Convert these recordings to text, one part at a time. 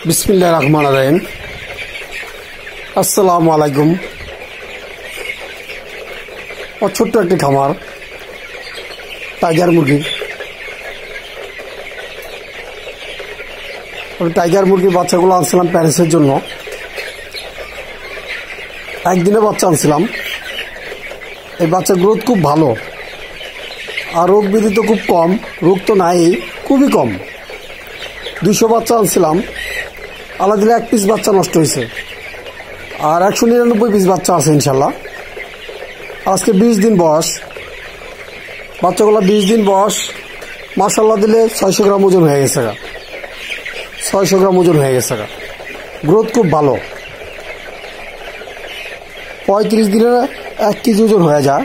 বিসমিল্লাহির রহমানির রহিম। আসসালামু আলাইকুম। ছোট্ট একটি খামার টাইগার মুরগির। টাইগার মুরগির বাচ্চাগুলো আনছিলাম প্যারিসের জন্য। একদিনে বাচ্চা আনছিলাম। এই বাচ্চা গ্রোথ খুব ভালো, আর রোগ বিধি তো খুব কম, রোগ তো নাই, খুবই কম। 200 বাচ্চা আনছিলাম, আল্লাহ দিলে 1 পিস বাচ্চা নষ্ট হয়েছে, আর 199 পিস বাচ্চা আছে ইনশাল্লাহ। আজকে 20 দিন বয়স বাচ্চাগুলো, 20 দিন বয়স। মাশাল্লাহ দিলে 600 গ্রাম ওজন হয়ে গেছে, 600 গ্রাম ওজন হয়ে গেছে। গ্রোথ খুব ভালো। 35 দিনে 1 কেজি ওজন হয়ে যায়।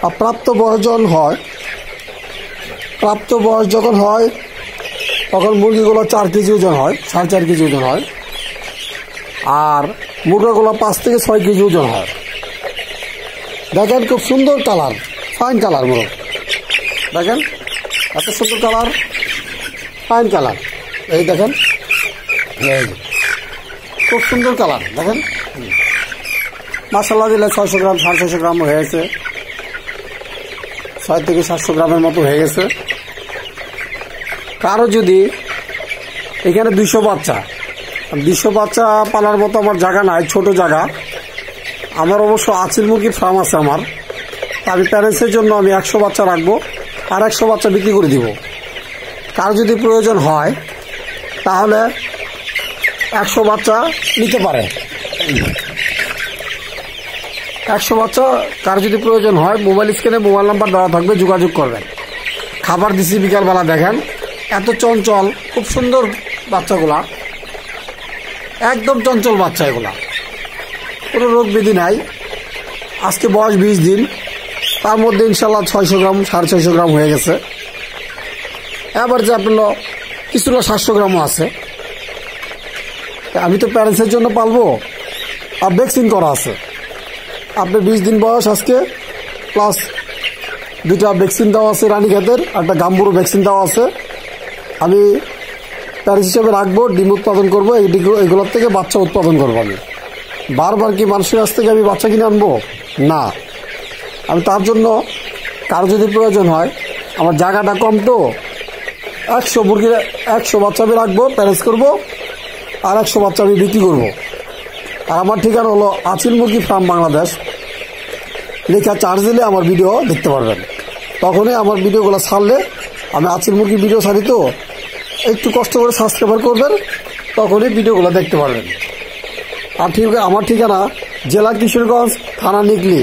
আর প্রাপ্ত বয়স যখন হয় তখন মুরগিগুলো 4 কেজি ওজন হয়, 4.5 কেজি ওজন হয়। আর মুরগাগুলো 5 থেকে 6 কেজি ওজন হয়। দেখেন খুব সুন্দর কালার, ফাইন কালার মুরগ। দেখেন এত সুন্দর কালার, ফাইন কালার। এই দেখেন খুব সুন্দর কালার। দেখেন মাশাআল্লাহ দিলে 600 গ্রাম 650 গ্রাম হয়ে গেছে, 6 থেকে 700 গ্রামের মতো হয়ে গেছে। কারো যদি এখানে 200 বাচ্চা পালার মতো আমার জায়গা নাই, ছোট জায়গা। আমার অবশ্য আচিল মুরগির ফার্ম আছে আমার। আমি প্যারেন্টসের জন্য আমি 100 বাচ্চা রাখবো, আর 100 বাচ্চা বিক্রি করে দিব। কারো যদি প্রয়োজন হয় তাহলে 100 বাচ্চা নিতে পারে। 100 বাচ্চা কারো যদি প্রয়োজন হয়, মোবাইল স্ক্রিনে মোবাইল নাম্বার দেওয়া থাকবে, যোগাযোগ করবেন। খাবার দিছি বিকালবেলা। দেখেন এত চঞ্চল, খুব সুন্দর বাচ্চাগুলা, একদম চঞ্চল বাচ্চা এগুলা, কোনো রোগ বিধি নাই। আজকে বয়স 20 দিন, তার মধ্যে ইনশাল্লাহ 600 গ্রাম 650 গ্রাম হয়ে গেছে। এবার যে আপনার কিছুটা 700 গ্রামও আছে। আমি তো প্যারেন্টসের জন্য পালবো, আর ভ্যাকসিন করা আছে। আপনার 20 দিন বয়স আজকে, প্লাস 2টা ভ্যাকসিন দেওয়া আছে রানীক্ষেতের, একটা গাম্বুরু ভ্যাকসিন দেওয়া আছে। আমি প্যারেন্টস হিসেবে রাখবো, ডিম উৎপাদন করবো, এগুলোর থেকে বাচ্চা উৎপাদন করবো। আমি বারবার কি মানুষের কাছ থেকে আমি বাচ্চা কিনে আনবো না। আমি তার জন্য কারো যদি প্রয়োজন হয়, আমার জায়গাটা কম তো, 100 বাচ্চা আমি রাখবো, প্যারেন্টস করবো, আর 100 বাচ্চা আমি বিক্রি করবো। আর আমার ঠিকানা হলো আচিল মুরগি ফার্ম বাংলাদেশ। লেখা চার্জ দিলে আমার ভিডিও দেখতে পারবেন। তখনই আমার ভিডিওগুলো ছাড়লে, আমি আচিল মুরগির ভিডিও ছাড়ি তো, একটু কষ্ট করে সাবস্ক্রাইব করবেন, তখনই ভিডিওগুলো দেখতে পারবেন। আর আমার ঠিকানা জেলা কিশোরগঞ্জ, থানা নিকলি,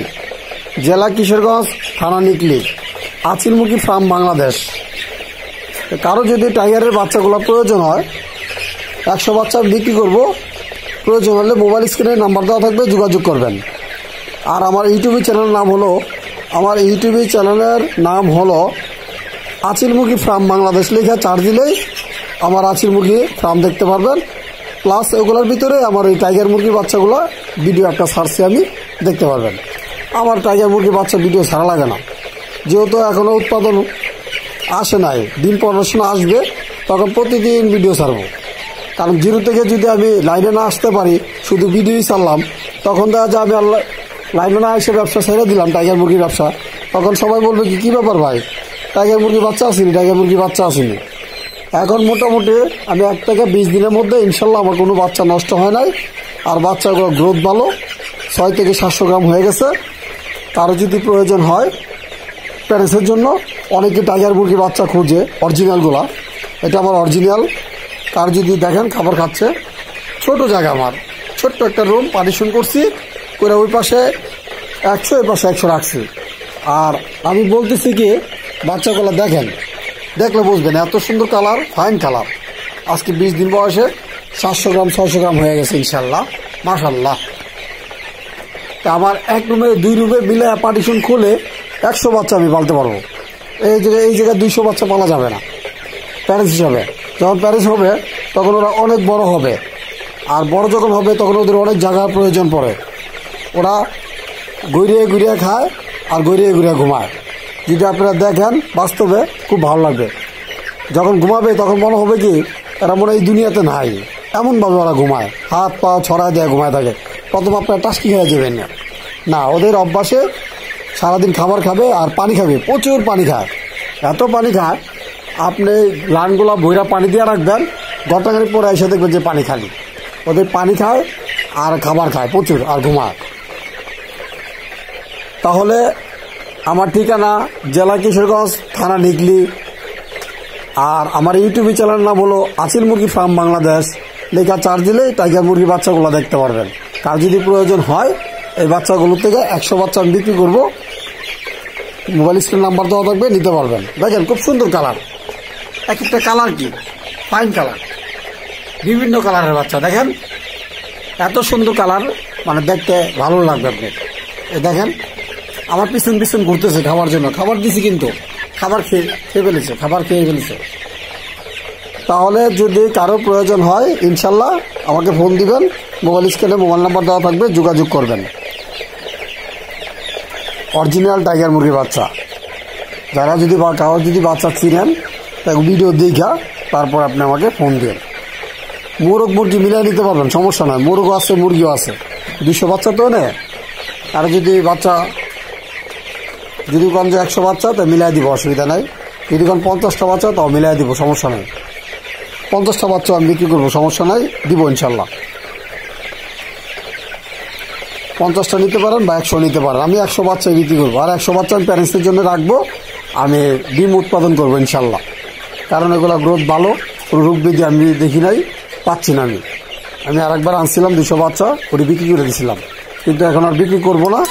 আচিল মুরগি ফার্ম বাংলাদেশ। কারো যদি টাইগারের বাচ্চাগুলো প্রয়োজন হয়, 100 বাচ্চা বিক্রি করবো। প্রয়োজন হলে মোবাইল স্ক্রিনে নাম্বার দেওয়া থাকবে, যোগাযোগ করবেন। আর আমার ইউটিউব চ্যানেলের নাম হলো আচিল মুরগি ফার্ম বাংলাদেশ। লেখা চার্জ দিলেই আমার আচিল মুরগি ফার্ম দেখতে পারবেন। প্লাস ওগুলোর ভিতরে আমার এই টাইগার মুরগির বাচ্চাগুলো ভিডিও একটা ছাড়ছি, আমি দেখতে পারবেন। আমার টাইগার মুরগির বাচ্চা ভিডিও ছাড়া লাগে না, যেহেতু এখনও উৎপাদন আসে নাই। ডিম প্রদর্শন আসবে, তখন প্রতিদিন ভিডিও ছাড়বো। কারণ 0 থেকে যদি আমি লাইনে না আসতে পারি, শুধু ভিডিওই ছাড়লাম, তখন দেখা যায় আমি লাইনে না এসে ব্যবসা ছেড়ে দিলাম, টাইগার মুরগির ব্যবসা। তখন সবাই বলবে কি ব্যাপার ভাই, টাইগার মুরগির বাচ্চা আসেনি। এখন মোটামুটি আমি 1 থেকে 20 দিনের মধ্যে ইনশাল্লাহ আমার কোনো বাচ্চা নষ্ট হয় নাই। আর বাচ্চাগুলো গ্রোথ ভালো, 6 থেকে 700 গ্রাম হয়ে গেছে। কারো যদি প্রয়োজন হয় প্যারেন্টসের জন্য, অনেকে টাইগার মুরগির বাচ্চা খোঁজে অরিজিনালগুলা, এটা আমার অরিজিনাল। কার যদি দেখেন খাবার খাচ্ছে, ছোট জায়গা, আমার ছোট্ট একটা রুম পার্টিশন করছি করে, ওই পাশে 100, ওই পাশে 100 রাখছি। আর আমি বলতেছি কি, বাচ্চাগুলো দেখলে বুঝবেন, এত সুন্দর কালার, ফাইন কালার। আজকে 20 দিন বয়সে 700 গ্রাম 600 গ্রাম হয়ে গেছে ইনশাল্লাহ, মাশাল্লাহ। তা আমার 1 রুমে 2 রুমে মিলে পার্টিশন খুলে 100 বাচ্চা আমি পালতে পারবো। এই জায়গায় 200 বাচ্চা পালা যাবে না প্যারেন্টস হিসাবে। যখন প্যারেন্টস হবে তখন ওরা অনেক বড় হবে, আর বড় যখন হবে তখন ওদের অনেক জায়গার প্রয়োজন পড়ে। ওরা ঘুরিয়ে খায় আর ঘুরিয়ে ঘুমায়। যদি আপনারা দেখেন বাস্তবে খুব ভালো লাগবে। যখন ঘুমাবে তখন মনে হবে কি এরা মনে এই দুনিয়াতে নাই, এমনভাবে ওরা ঘুমায়, হাত পা ছড়ায় দেয় ঘুমায় থাকে। প্রথম আপনার টাস্কি হয়ে যাবেন না, না ওদের অভ্যাসে সারাদিন খাবার খাবে আর পানি খাবে, প্রচুর পানি খায়। এত পানি খায় আপনি লানগুলা বইরা পানি দিয়ে রাখবেন, ঘন্টাখানিক পরে এসে দেখবেন যে পানি খালি। ওদের পানি খায় আর খাবার খায় প্রচুর আর ঘুমায়। তাহলে আমার ঠিকানা জেলা কিশোরগঞ্জ, থানা নিগলি। আর আমার ইউটিউব চ্যানেল নাম হলো আচিল মুরগি ফার্ম বাংলাদেশ। লেখা চার্জ দিলে টাইগার মুরগির বাচ্চাগুলো দেখতে পারবেন। কার যদি প্রয়োজন হয় এই বাচ্চাগুলো থেকে 100 বাচ্চা আমি বিক্রি করবো। মোবাইল স্ক্রিন নাম্বার দেওয়া থাকবে, নিতে পারবেন। দেখেন খুব সুন্দর কালার, এক একটা কালার কি ফাইন কালার, বিভিন্ন কালারের বাচ্চা। দেখেন এত সুন্দর কালার, মানে দেখতে ভালো লাগবে আপনি। দেখেন আমার পিছন পিছন ঘুরতেছে খাবার জন্য, খাবার দিছি কিন্তু খাবার খেয়ে ফেলেছে। তাহলে যদি কারো প্রয়োজন হয় ইনশাল্লাহ আমাকে ফোন দিবেন, মোবাইল স্ক্রিনে মোবাইল নাম্বার দেওয়া থাকবে, যোগাযোগ করবেন। অরিজিনাল টাইগার মুরগির বাচ্চা, যারা যদি কারো যদি বাচ্চা চিনেন তাকে ভিডিও দেখা তারপর আপনি আমাকে ফোন দিন। মোরগ মুরগি মিলাই নিতে পারবেন, সমস্যা নয়। মোরগও আছে, মুরগিও আছে। 200 বাচ্চা তো নেই, আর যদি বাচ্চা যদি কোন যে 100 বাচ্চা তো মিলাই দিব, অসুবিধা নাই। যদি কোন 50টা বাচ্চা তাও মিলাই দিব, সমস্যা নেই। 50টা বাচ্চা আমি বিক্রি করবো, সমস্যা নাই, দিব ইনশাল্লাহ। 50টা নিতে পারেন বা 100 নিতে পারেন। আমি 100 বাচ্চা বিক্রি করবো, আর 100 বাচ্চা আমি প্যারেন্টসের জন্য রাখবো। আমি ডিম উৎপাদন করবো ইনশাল্লাহ, কারণ এগুলো গ্রোথ ভালো, কোনো রোগ ব্যাধি আমি দেখি নাই, পাচ্ছি না। আমি আরেকবার আনছিলাম 200 বাচ্চা, ওটি বিক্রি করে দিয়েছিলাম, কিন্তু এখন আর বিক্রি করবো না।